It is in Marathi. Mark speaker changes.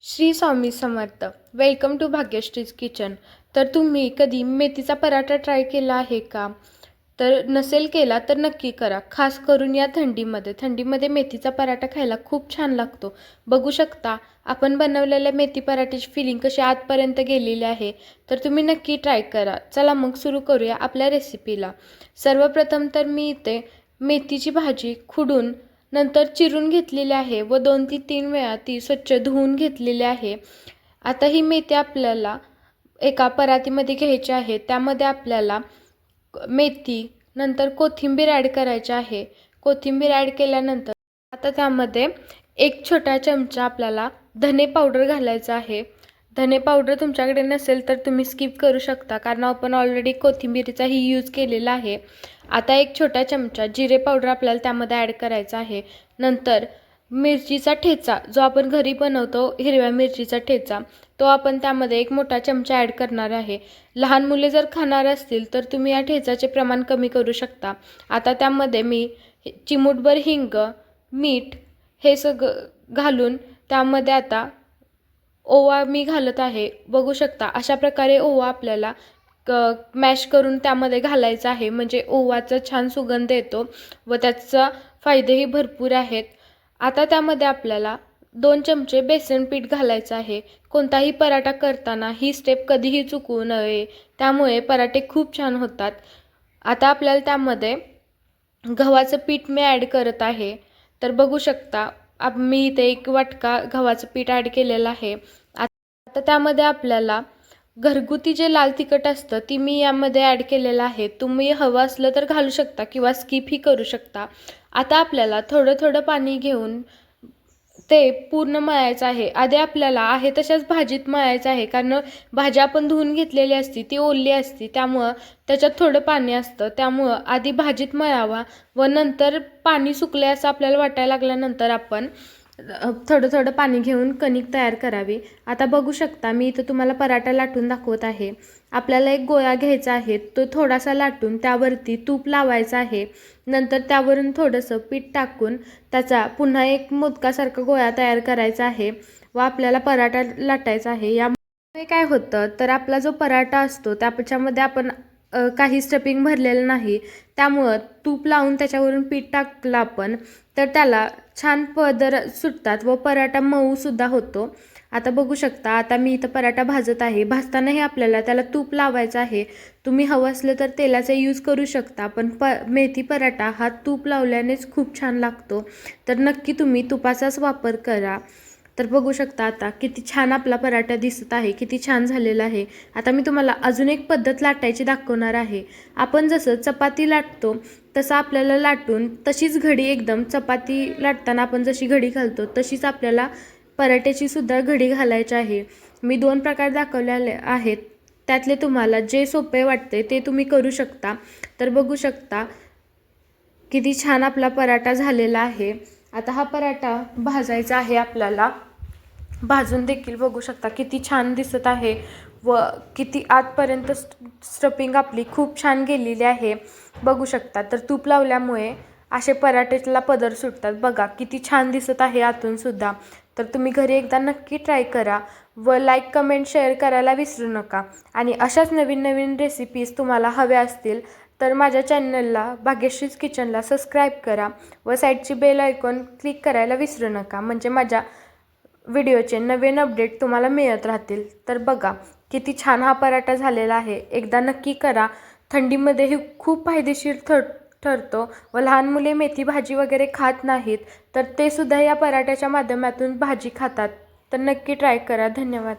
Speaker 1: Shri Swami Samarth. Welcome to Bhagyashree's kitchen. तर तुम्ही कधी मेथीचा पराठा ट्राय केला आहे का? तर नसेल केला तर नक्की करा. खास करून या थंडीमध्ये मेथीचा पराठा खायला खूप छान लागतो. बघू शकता आपण बनवलेल्या मेथी पराठ्याची फिलिंग कशी आतपर्यंत गेलेली आहे. तर तुम्ही नक्की ट्राय करा. चला मग सुरू करूया आपल्या रेसिपीला. सर्वप्रथम तर मी इथे मेथीची भाजी खुडून नंतर चिरून घेतलेली आहे व 2 ते 3 वेळा ती स्वच्छ धुवून घेतलेली आहे. आता ही मेथी आपल्याला एका परातीमध्ये घ्यायची आहे. त्यामध्ये आपल्याला मेथी नंतर कोथिंबीर ॲड करायची आहे. कोथिंबीर ॲड केल्यानंतर आता त्यामध्ये 1 छोटा चमचा आपल्याला धने पावडर घालायचा आहे. धने पावडर तुमच्याकडे नसेल तर तुम्ही स्किप करू शकता, कारण आपण ऑलरेडी कोथिंबीरीचाही यूज केलेला आहे. आता 1 छोटा चमचा जिरे पावडर आपल्याला त्यामध्ये ॲड करायचा आहे. नंतर मिरचीचा ठेचा जो आपण घरी बनवतो, हिरव्या मिरचीचा ठेचा, तो आपण त्यामध्ये 1 मोठा चमचा ॲड करणार आहे. लहान मुले जर खाणार असतील तर तुम्ही या ठेचाचे प्रमाण कमी करू शकता. आता त्यामध्ये मी चिमूटभर हिंग, मीठ हे सगळं घालून त्यामध्ये आता ओवा मी घालत आहे. बघू शकता अशा प्रकारे ओवा आपल्याला मॅश करून त्यामध्ये घालायचा आहे, म्हणजे ओवाचा छान सुगंध येतो व त्याचा फायदेही भरपूर आहेत. आता त्यामध्ये आपल्याला 2 चमचे बेसन पीठ घालायचं आहे. कोणताही पराठा करताना ही स्टेप कधीही चुकवू नये, त्यामुळे पराठे खूप छान होतात. आता आपल्याला त्यामध्ये गव्हाचं पीठ मी ॲड करत आहे. तर बघू शकता मी इथे 1 वाटका गव्हाचं पीठ ॲड केलेलं आहे. आता त्यामध्ये आपल्याला घरगुती जे लाल तिखट असतं ती मी यामध्ये ॲड केलेलं आहे. तुम्ही हवं असलं तर घालू शकता किंवा स्किपही करू शकता. आता आपल्याला थोडं थोडं पाणी घेऊन ते पूर्ण मळायचं आहे. आधी आपल्याला आहे तशाच भाजीत मळायचं आहे, कारण भाजी आपण धुवून घेतलेली असती ती ओली असती, त्यामुळं त्याच्यात थोडं पाणी असतं. त्यामुळं आधी भाजीत मळावा व नंतर पाणी सुकले असं आपल्याला वाटायला लागल्यानंतर आपण थोडं थोडं पाणी घेऊन कणिक तयार करावी. आता बघू शकता मी इथं तुम्हाला पराठा लाटून दाखवत आहे. आपल्याला एक गोळा घ्यायचा आहे, तो थोडासा लाटून त्यावरती तूप लावायचं आहे. नंतर त्यावरून थोडंसं पीठ टाकून त्याचा पुन्हा एक मोदकासारखा गोळा तयार करायचा आहे व आपल्याला पराठा लाटायचा आहे. यामुळे काय होतं तर आपला जो पराठा असतो त्याच्यामध्ये आपण काही स्टफिंग भरलेलं नाही, त्यामुळं तूप लावून त्याच्यावरून पीठ टाकलं आपण तर त्याला छान पदर सुटतात व पराठा मऊसुद्धा होतो. आता बघू शकता आता मी इथं पराठा भाजत आहे. भाजतानाही आपल्याला त्याला तूप लावायचं आहे. तुम्ही हवं असलं तर तेलाचा यूज करू शकता, पण मेथी पराठा हा तूप लावल्यानेच खूप छान लागतो. तर नक्की तुम्ही तुपाचाच वापर करा. तर बघू शकता आता किती छान आपला पराठा दिसत आहे, किती छान झालेला आहे. आता मी तुम्हाला अजून एक पद्धत लाटायची दाखवणार आहे. आपण जसं चपाती लाटतो तसं आपल्याला लाटून तशीच घडी एकदम चपाती लाटताना आपण जशी घडी घालतो तशीच आपल्याला पराठ्याची सुद्धा घडी घालायची आहे. मी 2 प्रकार दाखवलेले आहेत, त्यातले तुम्हाला जे सोपे वाटते ते तुम्ही करू शकता. तर बघू शकता किती छान आपला पराठा झालेला आहे. आता हा पराठा भाजायचा आहे आपल्याला. भाजून देखील बघू शकता किती छान दिसत आहे व किती आतपर्यंत स्टफिंग आपली खूप छान गेलेली आहे. बघू शकता तर तूप लावल्यामुळे असे पराठ्याला पदर सुटतात. बघा किती छान दिसत आहे आतून सुद्धा. तर तुम्ही घरी एकदा नक्की ट्राय करा व लाईक, कमेंट, शेअर करायला विसरू नका. आणि अशाच नवीन नवीन रेसिपीज तुम्हाला हव्या असतील तर माझ्या चॅनलला भाग्यश्रीज किचनला सबस्क्राईब करा व साईडची बेल आयकॉन क्लिक करायला विसरू नका, म्हणजे माझ्या व्हिडिओचे नवीन अपडेट तुम्हाला मिळत राहतील. तर बघा किती छान हा पराठा झालेला आहे. एकदा नक्की करा. थंडीमध्ये हे खूप फायदेशीर ठरतो व लहान मुले मेथी भाजी वगैरे खात नाहीत तर ते सुद्धा या पराठ्याच्या माध्यमातून भाजी खातात. तर नक्की ट्राय करा. धन्यवाद.